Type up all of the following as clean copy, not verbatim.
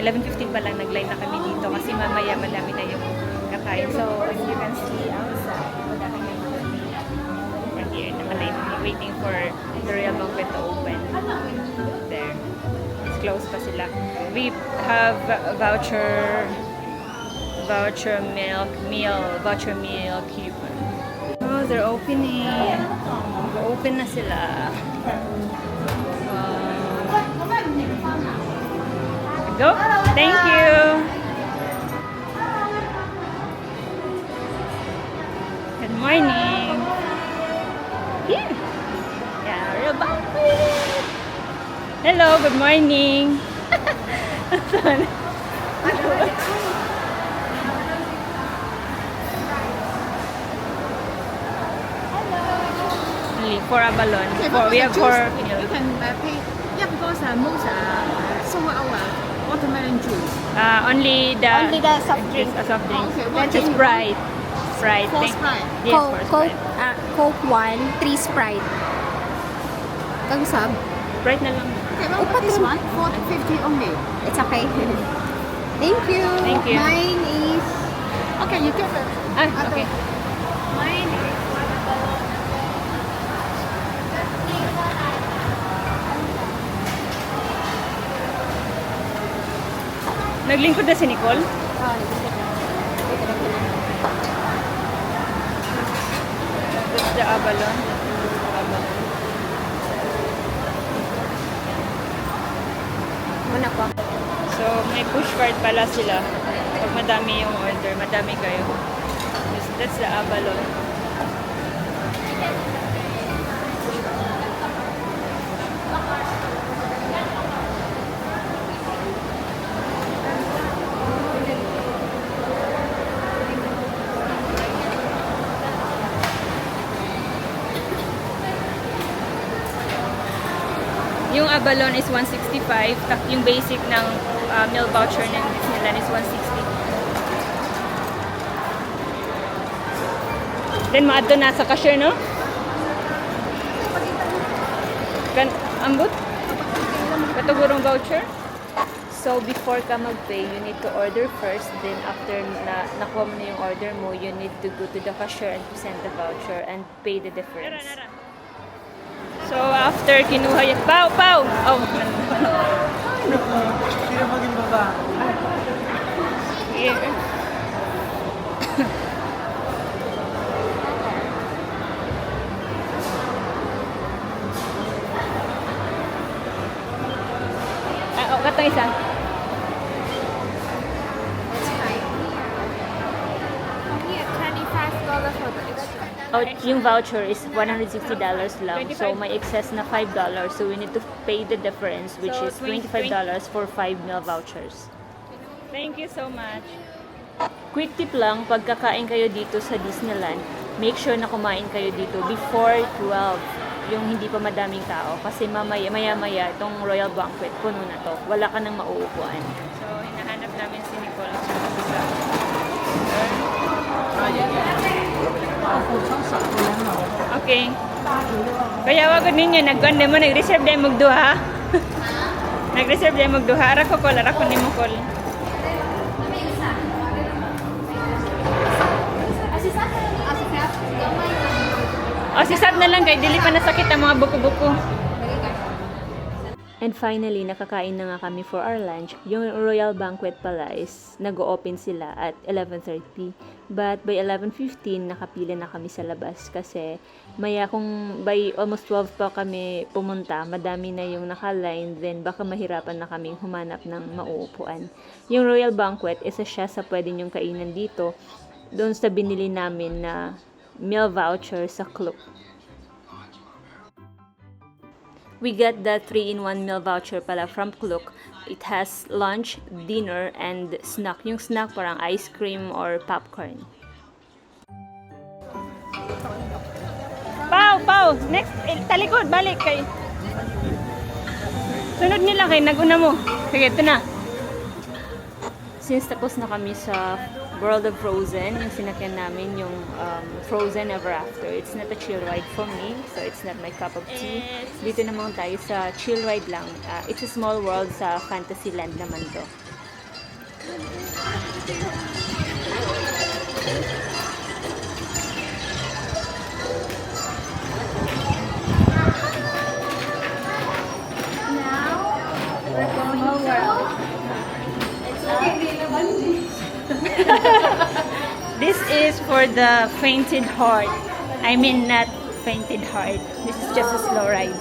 11:15 pa lang nag-line na kami dito kasi mamaya madami na yung kakain. So, as you can see outside, madami na yung over here. Nakaline, waiting for the Royal Banquet to open. There. It's closed pa sila. We have voucher meal coupon. Oh, they're opening. Open na sila. Go. Thank you. Good morning. Here. Yeah, Royal Banquet. Hello, good morning. Only for a balloon. We have four. You can pay. Yeah, because most sold out watermelon juice. Only the soft drink. Soft drink. Okay, That's a Sprite. Sprite. For Sprite. Yes, for Sprite. Coke 1, 3 Sprite. Kang sub? Sprite na lang. Okay, well, this one, 450 only. It's okay. Thank you. Thank you. Mine is... Okay, you get it. Okay. Mine is... Naglingkod na si Nicole. That's the Abalon. Muna po. So, may push cart pala sila. Pag madami yung order, madami kayo. That's the Abalon. Yung Abalon is 165, yung basic ng meal voucher ng Disneyland is 160. Then maadto na sa cashier, no? Ambot? Katugurong voucher? So before ka mag-pay, you need to order first. Then after nakuha mo na yung order mo, you need to go to the cashier and present the voucher and pay the difference. So, after kinuha yung... Pau! Pau! Oh. Sino maging baba? Here. Katong isa. That's fine. Only $25 for the extra. Oh, yung voucher is $160 lang. So, may excess na $5. So, we need to pay the difference, which is $25 for 5 meal vouchers. Thank you so much. Quick tip lang, pag kakain kayo dito sa Disneyland, make sure na kumain kayo dito before 12. Yung hindi pa madaming tao. Kasi maya-maya, itong Royal Banquet, puno na to. Wala ka nang mauupuan. So, hinahanap namin si Nicole. Okay. Kaya wagod ninyo, nag-reserve din magduha. Nag-reserve din magduha. Ara ko call, ara ko ni mo call. O, si Sab na lang kay dili pa nasakit ang mga buko-buko. And finally, nakakain na nga kami for our lunch. Yung Royal Banquet pala is nag-o-open sila at 11:30. But by 11:15, nakapila na kami sa labas kasi maya kung by almost 12 pa kami pumunta, madami na yung naka-line, then baka mahirapan na kaming humanap ng mauupuan. Yung Royal Banquet, isa siya sa pwede nyong kainan dito doon sa binili namin na meal voucher sa Klook. We got the 3-in-1 meal voucher pala from Klook. It has lunch, dinner, and snack. Yung snack parang ice cream or popcorn. Pau! Next, talikod, balik kay. Sunod nila kay, naguna mo. Sige, ito na. Since tapos na kami sa World of Frozen, yung sinakyan namin, yung Frozen Ever After. It's not a chill ride for me, so it's not my cup of tea. Dito naman tayo sa chill ride lang. It's a small world sa Fantasyland naman to. This is for the fainted heart. I mean, not fainted heart. This is just a slow ride.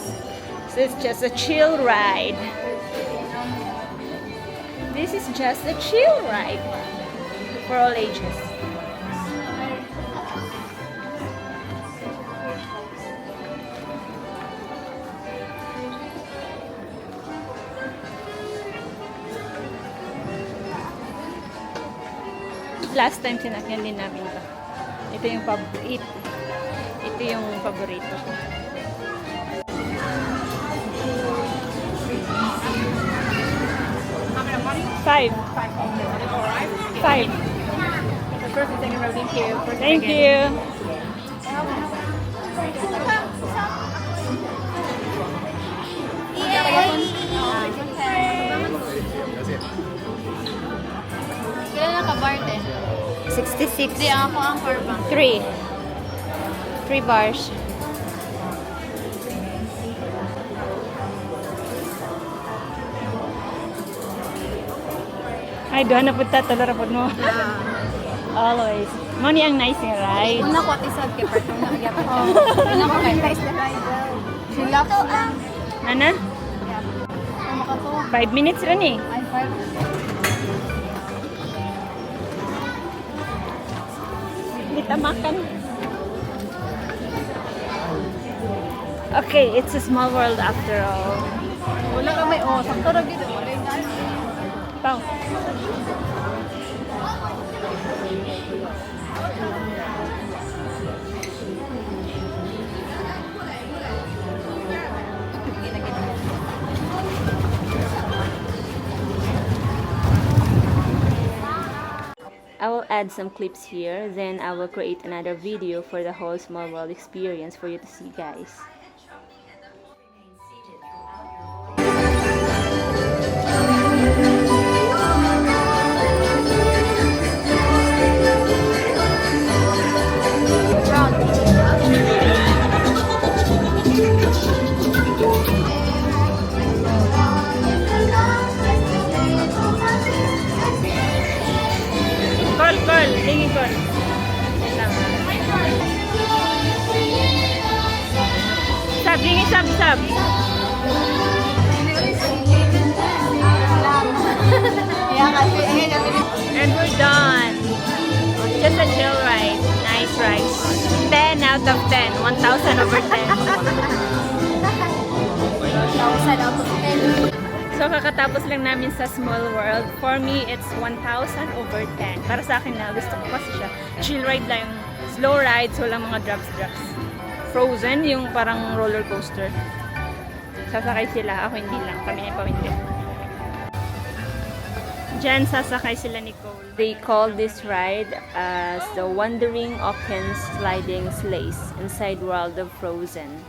So it's just a chill ride. This is just a chill ride for all ages. Last time sinakyan din namin ito. Ito yung paborito ko. Five. Thank you. Kailan na ka-barte? 66. Hindi, ako ang corbank. 3 bars. Ay, doon na punta. Talarapod mo. Always. Money ang nice nga, right? Una ko at isag kay partong nagyapon ko. Una ko kay nice na ride. Sila ko ang. Ana? Ano ka to? 5 minutes rin eh. Ay, 5. Kita makan. Okay, it's a small world after all. Wala ka may sakto ra gid wala nga. Pau. I will add some clips here, then I will create another video for the whole small world experience for you to see, guys. Call, tingin call. Wait lang. Sab, tingin sab. And we're done. Just a chill ride. Nice ride. 10 out of 10. 1,000 over 10. 1,000 out of 10. So, kakatapos lang namin sa Small World. For me, it's 1,000 over 10. Para sa akin na, gusto ko kasi siya. Chill ride lang. Slow rides, walang mga drops. Frozen, yung parang roller coaster. Sasakay sila. Ako hindi lang. Kami ay pamindi. Diyan sasakay sila ni Cole. They call this ride as the Wandering Oaken Sliding Sleighs inside World of Frozen.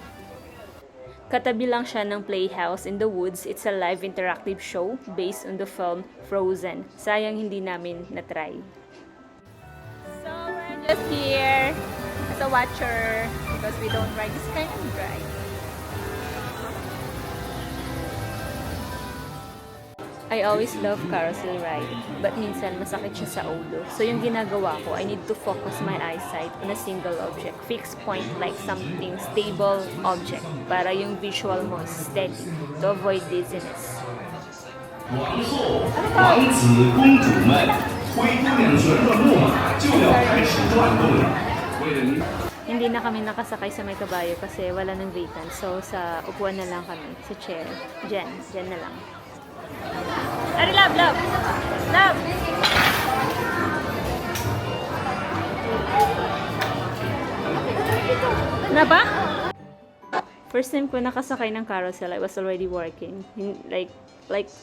Katabi lang siya ng Playhouse in the Woods. It's a live interactive show based on the film Frozen. Sayang hindi namin na-try. So, we're just here as a watcher because we don't ride this kind of ride. I always love carousel ride, but minsan masakit siya sa ulo. So yung ginagawa ko, I need to focus my eyesight on a single object. Fixed point like something stable object para yung visual mo steady to avoid dizziness. 王后、王子、公主们，灰姑娘旋转木马就要开始转动了。为了您。 Hindi na kami nakasakay sa may kabayo kasi wala ng vacant. So sa upuan na lang kami, sa chair. Diyan na lang. Ari, love! Na ba? First time ko nakasakay ng carousel, I was already working. Like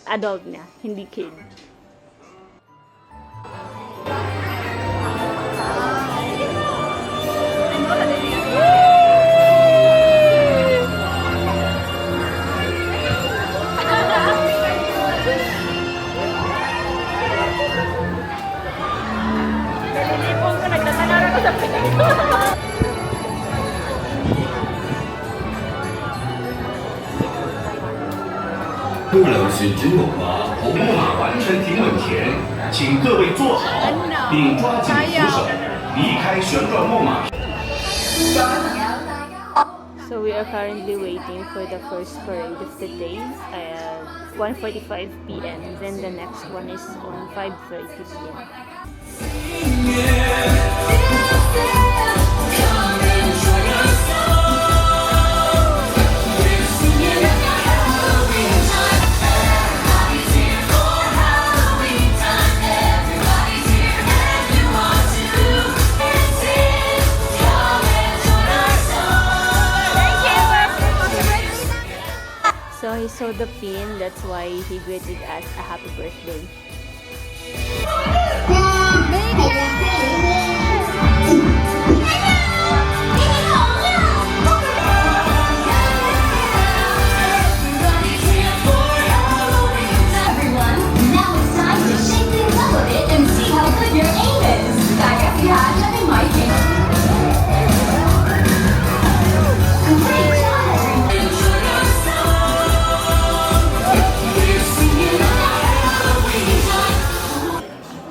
adult na, hindi kid. Nalilipong ko, nagtatanaran ko sa pinig. 入了水之木马，红木马完成停稳前，请各位坐好，并抓紧扶手，离开旋转木马。 So we are currently waiting for the first parade of the day at 1:45 p.m. Then the next one is on 5:30 p.m. So he saw the pin, that's why he greeted us a happy birthday. Everyone, now it's time to shake things up a bit and see how good your aim is. I guess you had nothing like it. Great job, everyone.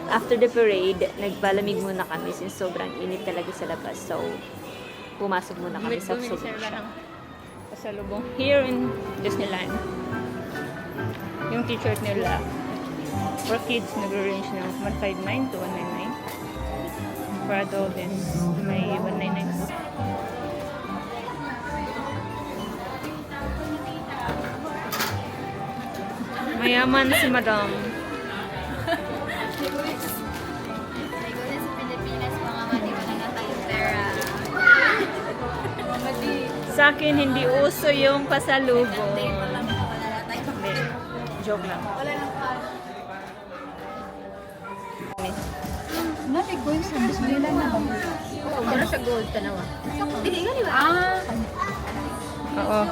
After the parade, nagpalamig muna kami since sobrang init talaga sa labas. So, pumasok muna kami sa Absolution. Pasalubong here in Disneyland. Yung t-shirt nila for kids nag-range ng 159 to 199. For adult is may 199. Mayaman si Madam. Sa Pilipinas, mga mali wala na tayong pera. Sa akin, hindi uso yung pasalubong. Wala na tayong Hindi. Joke lang. wala nang pera. Natin going sa Disneyland na ba? Pero sa gold ka naman. Hindi nga, di ba? Oo.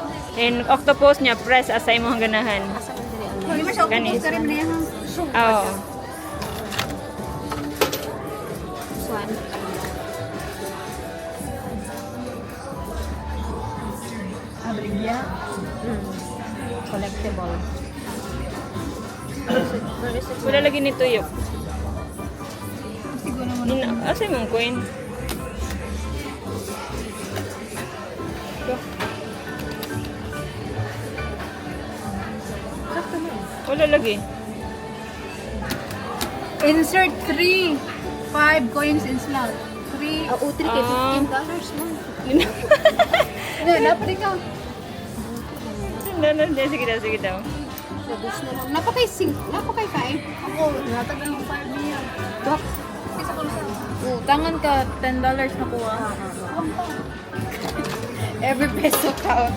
And octopus niya, press asay mo ang ganahan. Hindi ba siya Ganis. ka rin na yan? Oo. Swan. Abrigya. Collectible. Wala lagi nito yun. Siguro naman. Asay mong coin? Ito. Wala lagi. Insert 3. 5 coins in slot. 3. Ang utri kay $15 mo. Hindi, dapat ikaw. Sige daw. Labas na lang. Napakay 5. Ako, natagal ng 5 niya. Dok. Tangan ka, $10 nakuha. Every peso count.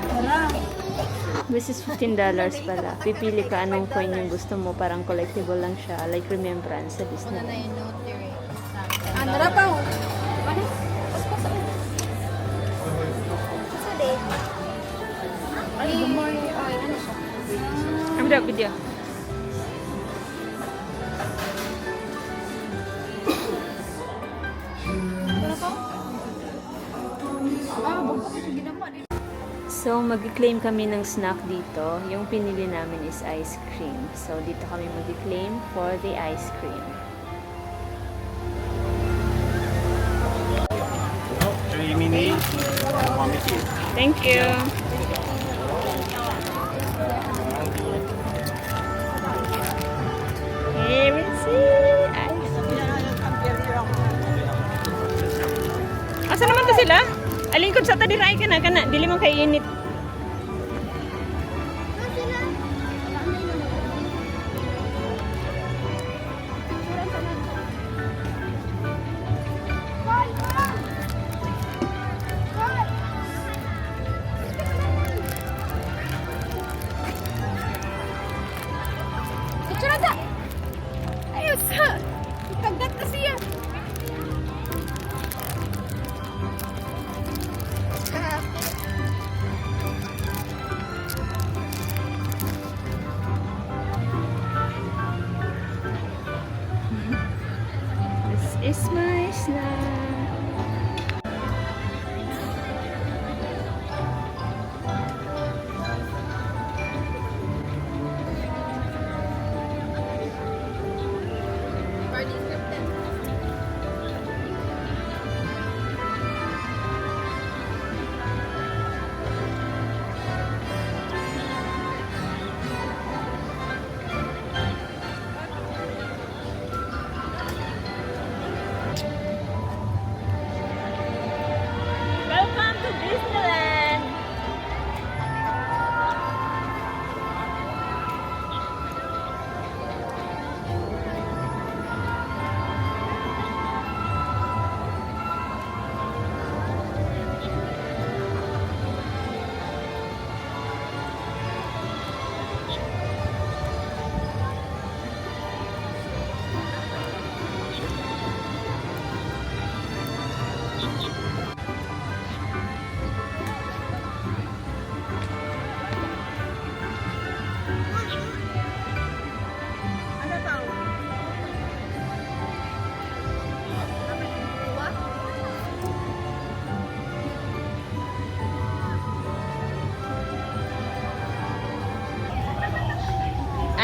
Tara. This is $15 pala. Pipili ka anong coin yung gusto mo. Parang collectible lang siya. Like remembrance sa Wala Disney. na yung note there. Andara pa. Ano? Sa day. Ay, good morning. Ay, ano siya? Ano daw, video? So, mag-claim kami ng snack dito. Yung pinili namin is ice cream. So, dito kami mag-claim for the ice cream. mini, mommy kid. Thank you. Here we see ice cream. Asa naman to sila? Alingkod sa tadiray ka na, dili mo kay init.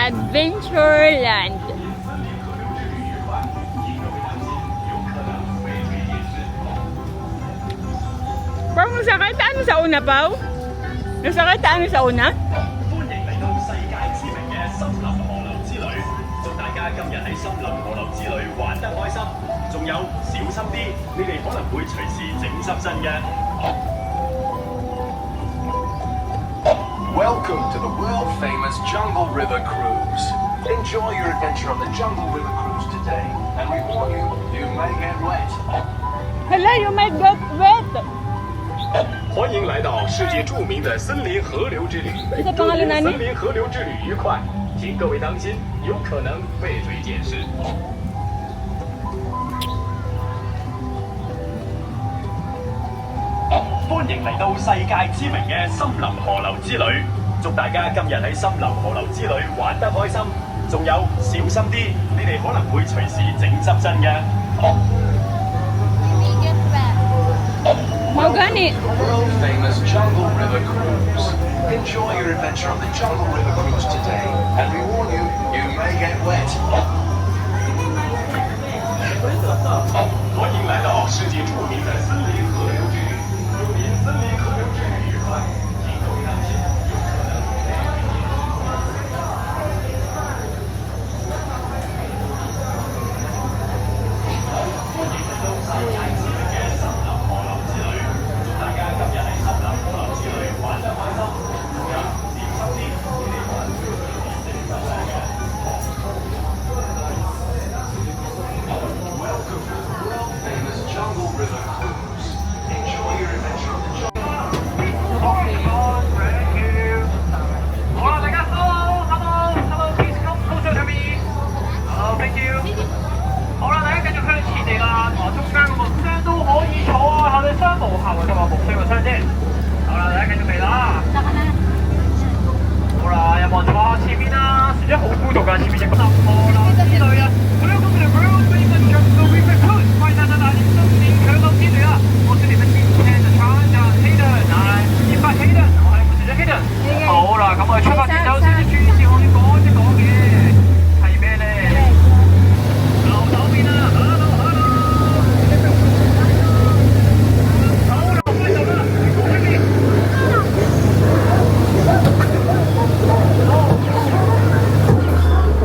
Adventureland. Pao, nasakay tayo sa una, Pao? Nasakay tayo sa una? 歡迎嚟到世界知名嘅森林河流之旅，祝大家今日喺森林河流之旅玩得開心。仲有小心啲，你哋可能會隨時整濕身嘅。Welcome to the world famous Jungle River Cruise. Enjoy your adventure on the Jungle River Cruise today, and we warn you, you may get wet. Hala, you might get wet. 歡迎來到世界著名的森林河流之旅，這個pangalan na ni? 森林河流之旅愉快，請各位當心，有可能被追檢視。歡迎嚟到世界知名嘅森林河流之旅，祝大家今日喺森林河流之旅玩得開心。仲有小心啲，你哋可能會隨時整濕身嘅。 Magani. World famous Jungle River Cruise. Enjoy your adventure on the Jungle River Cruise today, and we warn you, you may get wet. 歡迎來到世界著名的森林河流之旅，祝您森林河流之旅愉快，請各位當心，有可能被追檢視。 Famous Jungle River Cruise. Enjoy your adventure on the Jungle. 好啦，大家 hello，please come closer to me。Thank you。好啦，大家繼續向前嚟啦，中間個木箱都可以坐啊，後面箱無後啊，同埋木箱個箱啫。好啦，大家繼續嚟啦。好啦，有冇人坐前面啊？船長好孤獨㗎，前面有個河流之旅啊。Welcome to the world famous Jungle River Cruise，歡迎大家踏入森林河流之旅啊！我是你們今天的船長 Hayden，研發 Hayden，我係副船長 Hayden。好啦，咁我哋出發前有少少注意事項要講一講嘅，係咩咧？右手邊啊 ，hello hello。好啦，開走啦，出邊。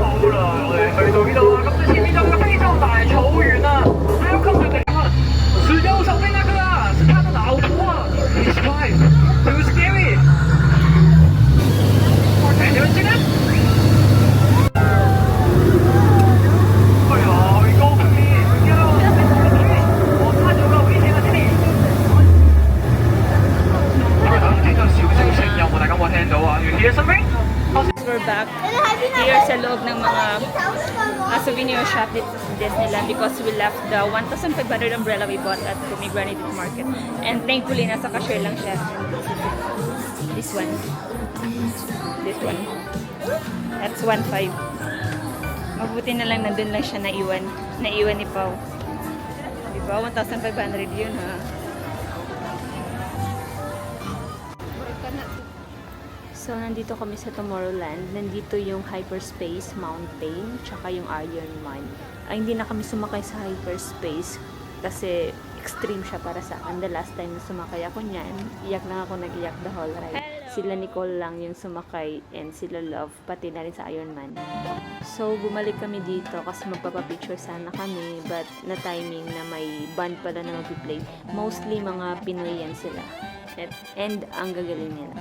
好啦，我哋去到呢度啦，咁最前面就有個非洲大草原啦。Welcome to the island，是右手邊那個啦，是他的老婆啊。He's fine, too scary。你們記得？哎呀，好高嘅，見到我差咗個危險喺這裡。聽到小聲聲音，大家有冇聽到啊？You hear something？ We're back here sa loob ng mga souvenir shop dito sa Disneyland because we left the 1,500 umbrella we bought at Pomegranate Market. And thankfully, nasa cashier lang siya. This one. This one. That's 1,500. Mabuti na lang nandun lang siya naiwan. Naiwan ni Pao. Diba? 1,500 yun ha. So, nandito kami sa Tomorrowland. Nandito yung Hyperspace Mountain, tsaka yung Iron Man. Ay, hindi na kami sumakay sa Hyperspace kasi extreme siya para sa akin. The last time na sumakay ako niyan, iyak lang ako, nag-iyak the whole ride. Sila Nicole lang yung sumakay and sila Love, pati na rin sa Iron Man. So, bumalik kami dito kasi magpapapicture sana kami but na-timing na may band pala na mag-play. Mostly mga Pinoy yan sila. And ang gagaling nila.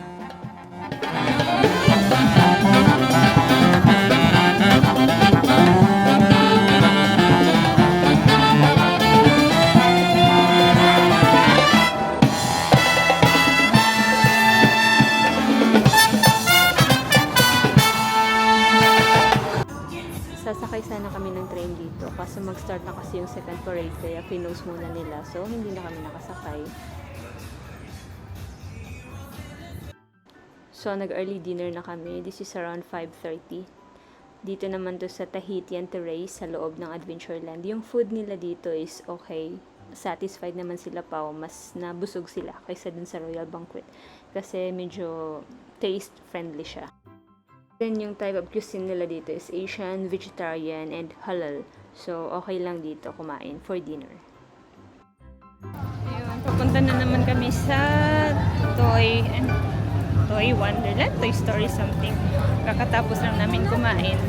Sasakay sana kami ng train dito kasi mag-start na kasi yung second parade kaya pinose muna nila so hindi na kami nakasakay. So, nag-early dinner na kami. This is around 5:30. Dito naman to sa Tahitian Terrace sa loob ng Adventureland. Yung food nila dito is okay. Satisfied naman sila pa. Mas nabusog sila kaysa dun sa Royal Banquet. Kasi medyo taste-friendly siya. Then yung type of cuisine nila dito is Asian, vegetarian, and halal. So, okay lang dito kumain for dinner. Ayun, papunta na naman kami sa Toy Wonderland, Toy Story something. Kakatapos lang namin kumain.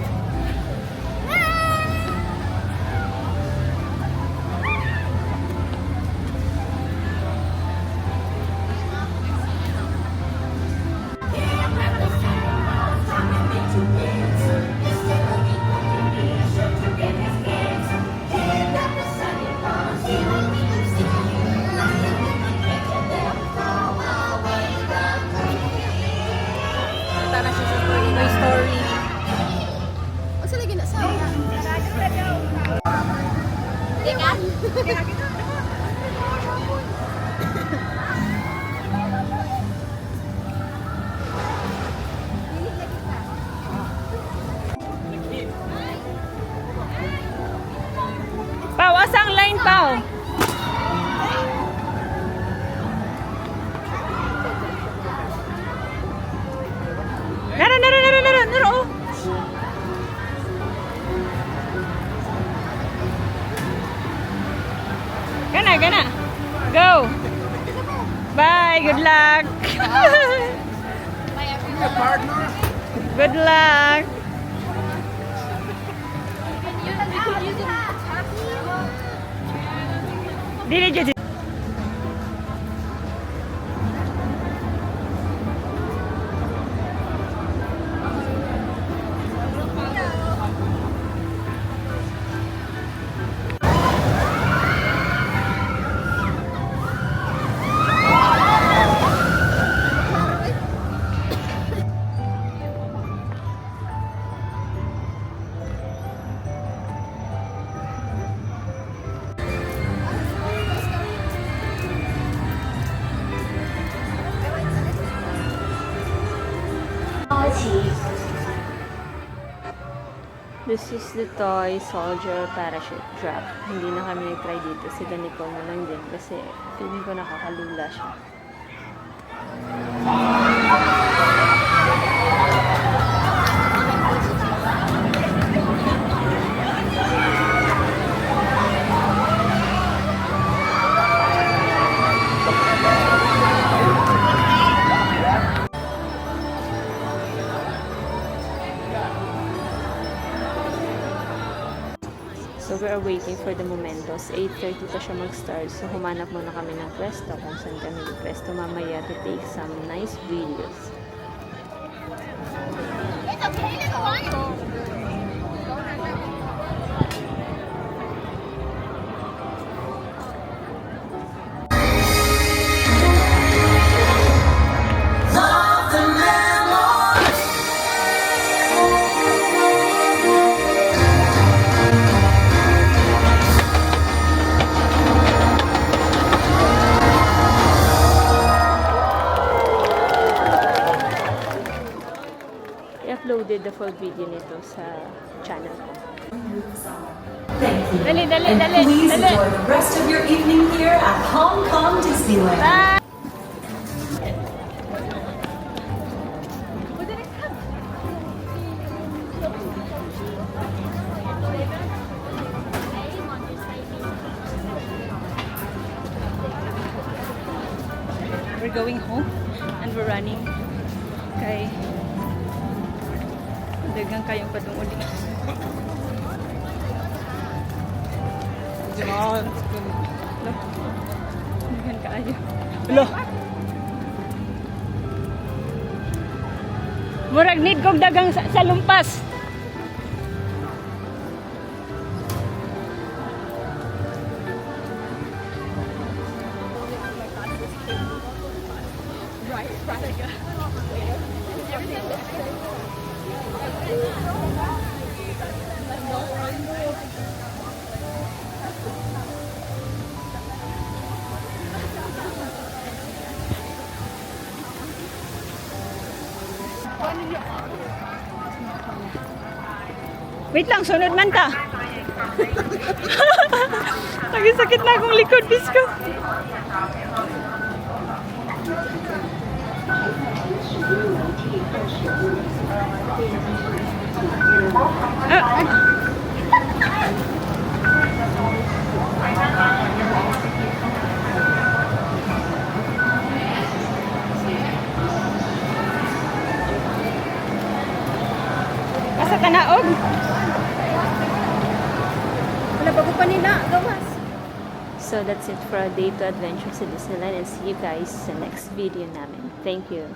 Tara siya sa Toy Story. O sila ginasawa. Pao, asang line, Pao? Naro, oh. Gana. Go. Bye, good luck. Good luck. Dili jud. This is the toy soldier parachute drop. Hindi na kami nag-try dito. Sila Nicole na lang din kasi feeling ko nakakalula siya. So we are waiting for the Momentos. 8:30 pa siya mag-start. So humanap muna kami ng pwesto kung saan kami mag-pwesto mamaya to take some nice videos. I-uploaded the full video nito sa channel ko. Thank you. Dali. And please enjoy the rest of your evening here at Hong Kong Disneyland. We're going home and we're running kay dagang kayong padunguli. Diyan. Dagan kaayo. Hello. Murag need kog dagang sa lumpas. Wait lang, sunod man ta. Sakit na akong likod, Bisko. Asa tanaog? Wala bago pa nila, gawas. So that's it for our day to adventure sa Disneyland and see you guys sa next video namin. Thank you!